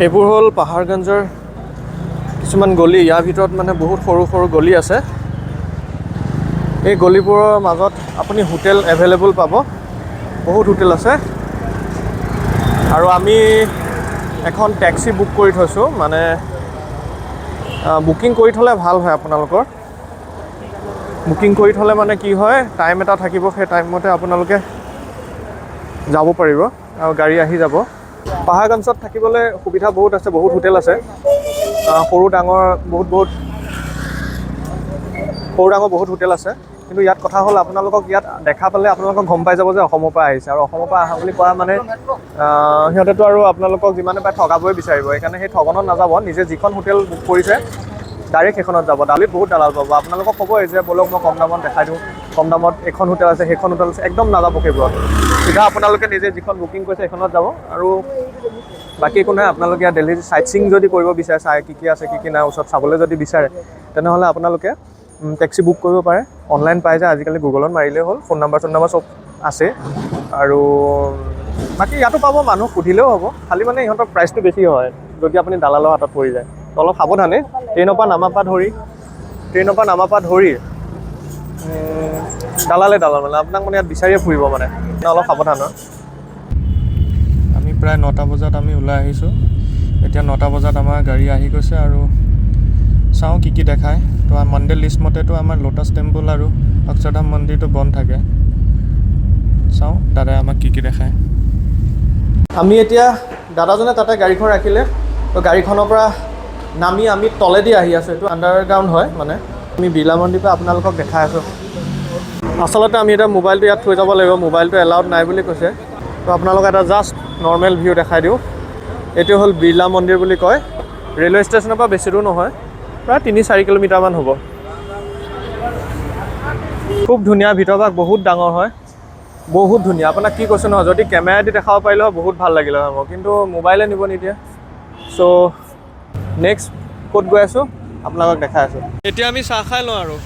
এইবোৰ হ'ল পাহাৰগঞ্জৰ কিছুমান গলি। ইয়াৰ ভিতৰত মানে বহুত সৰু সৰু গলি আছে। এই গলিবোৰৰ মাজত আপুনি হোটেল এভেইলেবল পাব, বহুত হোটেল আছে। আৰু আমি এখন টেক্সি বুক কৰি থৈছোঁ, মানে বুকিং কৰি থ'লে ভাল হয়। আপোনালোকৰ বুকিং কৰি থ'লে মানে কি হয়, টাইম এটা থাকিব, সেই টাইমমতে আপোনালোকে যাব পাৰিব আৰু গাড়ী আহি যাব। পাহাৰগঞ্জত থাকিবলৈ সুবিধা বহুত আছে, বহুত হোটেল আছে, সৰু ডাঙৰ বহুত হোটেল আছে। কিন্তু ইয়াত কথা হ'ল, আপোনালোকক ইয়াত দেখা পালে আপোনালোকক গম পাই যাব যে অসমৰ পৰা আহিছে। আৰু অসমৰ পৰা অহা বুলি কোৱা মানে সিহঁতেতো আৰু আপোনালোকক যিমানে পায় ঠগাবই বিচাৰিব। সেইকাৰণে সেই ঠগনত নাযাব, নিজে যিখন হোটেল বুক কৰিছে ডাইৰেক্ট সেইখনত যাব। দালিত বহুত দালাল পাব। আপোনালোকক ক'বই যে ব'লক মই কম দামত দেখাই দিওঁ, কম দামত এইখন হোটেল আছে, সেইখন হোটেল আছে, একদম নাযাব সেইবোৰত। চিধা আপোনালোকে নিজে যিখন বুকিং কৰিছে সেইখনত যাব। আৰু বাকী একো নাই, আপোনালোকে ইয়াত দিল্লীৰ চাইট চিং যদি কৰিব বিচাৰে, চাই কি আছে কি নাই ওচৰত চাবলৈ যদি বিচাৰে, তেনেহ'লে আপোনালোকে টেক্সি বুক কৰিব পাৰে। অনলাইন পাই যায় আজিকালি, গুগলত মাৰিলেই হ'ল, ফোন নাম্বাৰ চব আছে। আৰু বাকী ইয়াতো পাব, মানুহ সুধিলেও হ'ব। খালি মানে ইহঁতৰ প্ৰাইচটো বেছি হয় যদি আপুনি দালালৰ হাতত পৰি যায়। তো অলপ সাৱধানে, ট্ৰেইনৰ পৰা নামাৰ পৰা ধৰি দালাল মানে আপোনাক মানে ইয়াত বিচাৰিয়ে ফুৰিব, মানে অলপ সাৱধান হয়। আমি প্ৰায় 9টা বজাত আমি ওলাই আহিছোঁ। এতিয়া 9টা বজাত আমাৰ গাড়ী আহি গৈছে আৰু চাওঁ কি দেখায়। তো মানডে লিষ্ট মতেতো আমাৰ লোটাছ টেম্পল আৰু অক্ষৰধাম মন্দিৰটো বন্ধ থাকে। চাওঁ দাদাই আমাক কি দেখায়। আমি এতিয়া দাদাজনে তাতে গাড়ীখন ৰাখিলে, তো গাড়ীখনৰ পৰা নামি আমি তলেদি আহি আছোঁ। এইটো আণ্ডাৰগ্ৰাউণ্ড হয়, মানে আমি বিৰলা মন্দিৰৰ পৰা আপোনালোকক দেখাই আছোঁ। আচলতে আমি এতিয়া মোবাইলটো ইয়াত থৈ যাব লাগিব, মোবাইলটো এলাউড নাই বুলি কৈছে। তো আপোনালোকক এটা জাষ্ট নৰ্মেল ভিউ দেখাই দিওঁ। এইটো হ'ল বিৰলা মন্দিৰ বুলি কয়। ৰেলৱে ষ্টেচনৰ পৰা বেছি দূৰ নহয়, প্ৰায় 3-4 কিলোমিটাৰমান হ'ব। খুব ধুনীয়া, ভিতৰভাগ বহুত ডাঙৰ হয়, বহুত ধুনীয়া। আপোনাক কি কৈছোঁ নহয়, যদি কেমেৰাদি দেখাব পাৰিলে হয় বহুত ভাল লাগিলে হয় মোৰ, কিন্তু মোবাইলে নিব নিদিয়ে। চ' নেক্সট ক'ত গৈ আছোঁ আপোনালোকক দেখাই আছোঁ। এতিয়া আমি চাহ খাই লওঁ আৰু।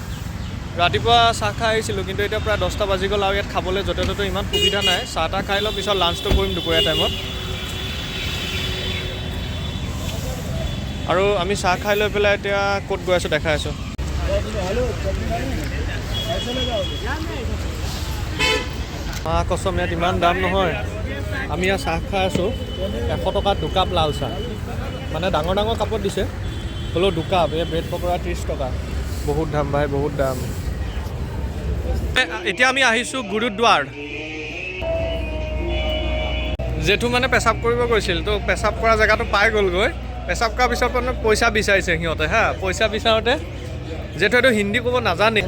ৰাতিপুৱা চাহ খাই আহিছিলোঁ, কিন্তু এতিয়া প্ৰায় 10টা বাজি গ'ল আৰু ইয়াত খাবলৈ য'তে ত'তে ইমান সুবিধা নাই। চাহ তাহ খাই লওঁ, পিছত লাঞ্চটো কৰিম দুপৰীয়া টাইমত। আৰু আমি চাহ খাই লৈ পেলাই এতিয়া ক'ত গৈ আছোঁ দেখাই আছোঁ। কচম ইয়াত ইমান দাম নহয়। আমি ইয়াত চাহ খাই আছোঁ 100 টকাত 2 কাপ লাল চাহ, মানে ডাঙৰ ডাঙৰ কাপত দিছে, হ'লেও 2 কাপ। এই ব্ৰেড পকৰা 30 টকা। বহুত দাম ভাই, বহুত দাম। এতিয়া আমি আহিছোঁ গুৰুদ্বাৰ। জেঠু মানে পেচাব কৰিব গৈছিল, তো পেচাব কৰা জেগাটো পাই গ'লগৈ। পেচাব কৰাৰ পিছত মানে পইচা বিচাৰিছে সিহঁতে পইচা বিচাৰোঁতে জেঠু এইটো হিন্দী ক'ব নাজানে।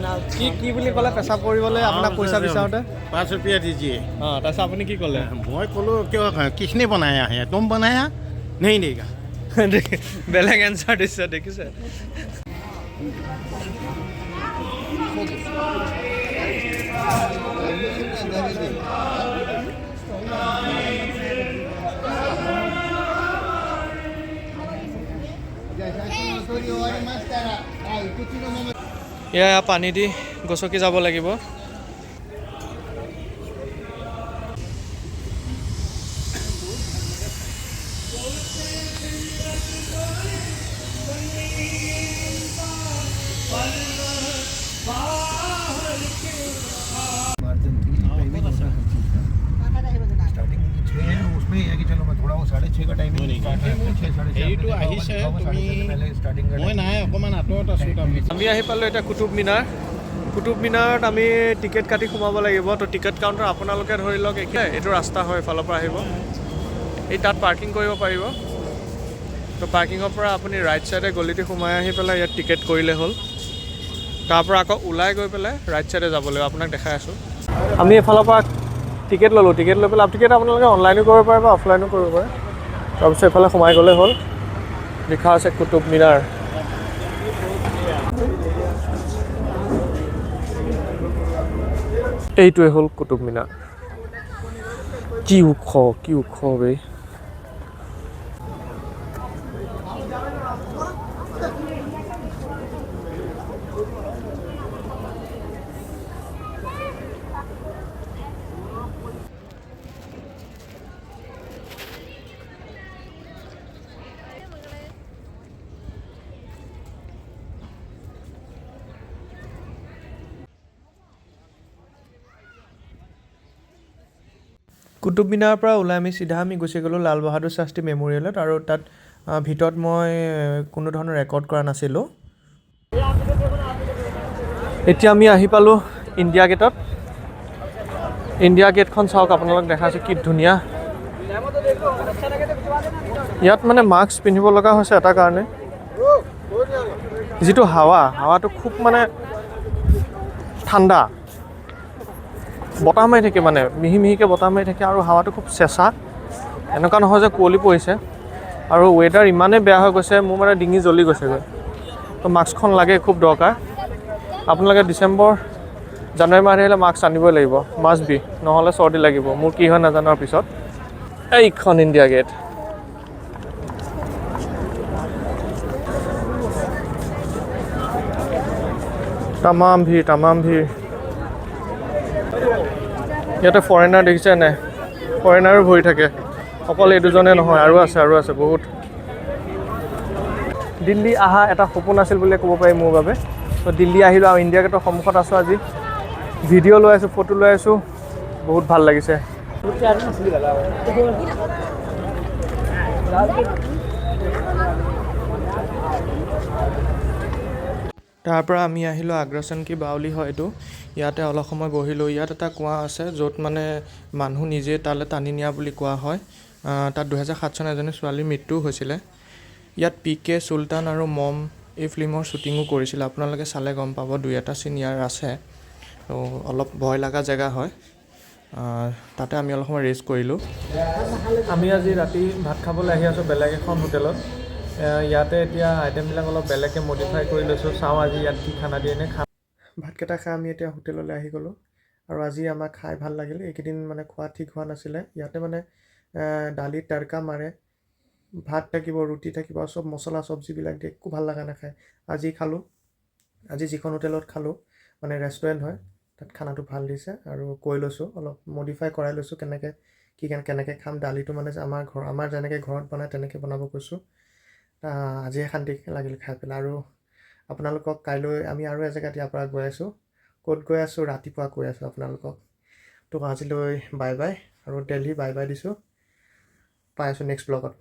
কি বুলি ক'লে পেচাব কৰিবলৈ আপোনাক পইচা বিচাৰোঁতে? 5 रुपया दीजिए। তাৰপিছত আপুনি কি ক'লে? मैं बोलो क्यों, किसने बनाया है, तुम बनाया? नहीं देगा। বেলেগ এনচাৰ দিছে, দেখিছে? এয়া পানী দি গছকি যাব লাগিব। আমি আহি পালোঁ এতিয়া কুটুব মিনাৰ। কুটুব মিনাৰত আমি টিকেট কাটি সোমাব লাগিব। তো টিকেট কাউণ্টাৰ আপোনালোকে ধৰি লওক, এইটো ৰাস্তা হয়, এফালৰ পৰা আহিব, এই তাত পাৰ্কিং কৰিব পাৰিব। তো পাৰ্কিঙৰ পৰা আপুনি ৰাইট চাইডে গলিটো সোমাই আহি পেলাই ইয়াত টিকেট কৰিলে হ'ল। তাৰপৰা আকৌ ওলাই গৈ পেলাই ৰাইট চাইডে যাব লাগিব, আপোনাক দেখাই আছোঁ। আমি এফালৰ পৰা টিকেট ল'লোঁ, টিকেট লৈ পেলাই টিকেট আপোনালোকে অনলাইনো কৰিব পাৰে বা অফলাইনো কৰিব পাৰে। তাৰপিছত এফালে সোমাই গ'লে হ'ল, লিখা আছে কুটুব মিনাৰ। এইটোৱে হ'ল কুটুব মিনাৰ। কি ওখ বে। কুটুব মিনাৰৰ পৰা ওলাই আমি গুচি গ'লোঁ লাল বাহাদুৰ শাস্ত্ৰী মেম'ৰিয়েলত আৰু তাত ভিতৰত মই কোনো ধৰণৰ ৰেকৰ্ড কৰা নাছিলোঁ। এতিয়া আমি আহি পালোঁ ইণ্ডিয়া গেটত। ইণ্ডিয়া গেটখন চাওক, আপোনালোক দেখাইছোঁ কি ধুনীয়া। ইয়াত মানে মাস্ক পিন্ধিব লগা হৈছে এটা কাৰণে, যিটো হাৱাটো খুব মানে ঠাণ্ডা, বতাহ মাৰি থাকে, মানে মিহি মিহিকৈ বতাহ মাৰি থাকে আৰু হাৱাটো খুব চেঁচা, এনেকুৱা নহয় যে কুঁৱলী পৰিছে। আৰু ৱেডাৰ ইমানেই বেয়া হৈ গৈছে, মোৰ মানে ডিঙি জ্বলি গৈছেগৈ। তো মাস্কখন লাগে, খুব দৰকাৰ। আপোনালোকে ডিচেম্বৰ জানুৱাৰী মাহ আহিলে মাস্ক আনিবই লাগিব, মাষ্ট বি, নহ'লে চৰ্দি লাগিব। মোৰ কি হয় নাজানো পিছত। এইখন ইণ্ডিয়া গেট। তামাম ভিৰ। ইয়াতে ফৰেনাৰ দেখিছে নাই? ফৰেনাৰো ভৰি থাকে, অকল এই দুজনে নহয়, আৰু আছে বহুত। দিল্লী অহা এটা সপোন আছিল বুলিয়ে ক'ব পাৰি মোৰ বাবে। তো দিল্লী আহিলোঁ আৰু ইণ্ডিয়া গেটৰ সন্মুখত আছোঁ আজি। ভিডিঅ' লৈ আছোঁ, ফটো লৈ আছোঁ, বহুত ভাল লাগিছে। তাৰ পৰা আমি আহিলোঁ আগ্ৰাসন কি বাউলি হয় এইটো। ইয়াতে অলপ সময় বহিলোঁ। ইয়াত এটা কুঁৱা আছে য'ত মানে মানুহ নিজে তালৈ টানি নিয়া বুলি কোৱা হয়। তাত 2007 চনত এজনী ছোৱালীৰ মৃত্যুও হৈছিলে। ইয়াত PK চুলতান আৰু মম এই ফিল্মৰ শ্বুটিঙো কৰিছিলে। আপোনালোকে চালে গম পাব, 2-এটা চিন ইয়াৰ আছে। তো অলপ ভয় লগা জেগা হয়। তাতে আমি অলপ সময় ৰেষ্ট কৰিলোঁ। আমি আজি ৰাতি ভাত খাবলৈ আহি আছোঁ বেলেগ এখন হোটেলত। ইয়াতে এতিয়া আইটেমবিলাক অলপ বেলেগকৈ মডিফাই কৰি লৈছোঁ। চাওঁ আজি ইয়াত কি খানা দিয়ে নে। ভাতকেইটা খাই আমি এতিয়া হোটেললৈ আহি গ'লোঁ আৰু আজি আমাক খাই ভাল লাগিল। এইকেইদিন মানে খোৱা ঠিক হোৱা নাছিলে। ইয়াতে মানে দালিত তড়কা মাৰে, ভাত থাকিব, ৰুটি থাকিব, চব মছলা চব্জিবিলাক দিয়ে, একো ভাল লগা নাখায়। আজি যিখন হোটেলত খালোঁ, মানে ৰেষ্টুৰেণ্ট হয়, তাত খানাটো ভাল দিছে আৰু কৈ লৈছোঁ, অলপ মডিফাই কৰাই লৈছোঁ কেনেকৈ খাম। দালিটো মানে আমাৰ যেনেকৈ ঘৰত বনায় তেনেকৈ বনাব কৈছোঁ। আজিহে শান্তি লাগিল খাই পেলাই। আৰু আপোনালোকক কাইলৈ আমি আৰু এজেগাত ইয়াৰ পৰা গৈ আছোঁ। ক'ত গৈ আছোঁ ৰাতিপুৱা কৈ আছোঁ আপোনালোকক। তো আজিলৈ বাই বাই, আৰু দিল্লী বাই বাই দিছোঁ। পাই আছোঁ নেক্সট ব্লগত।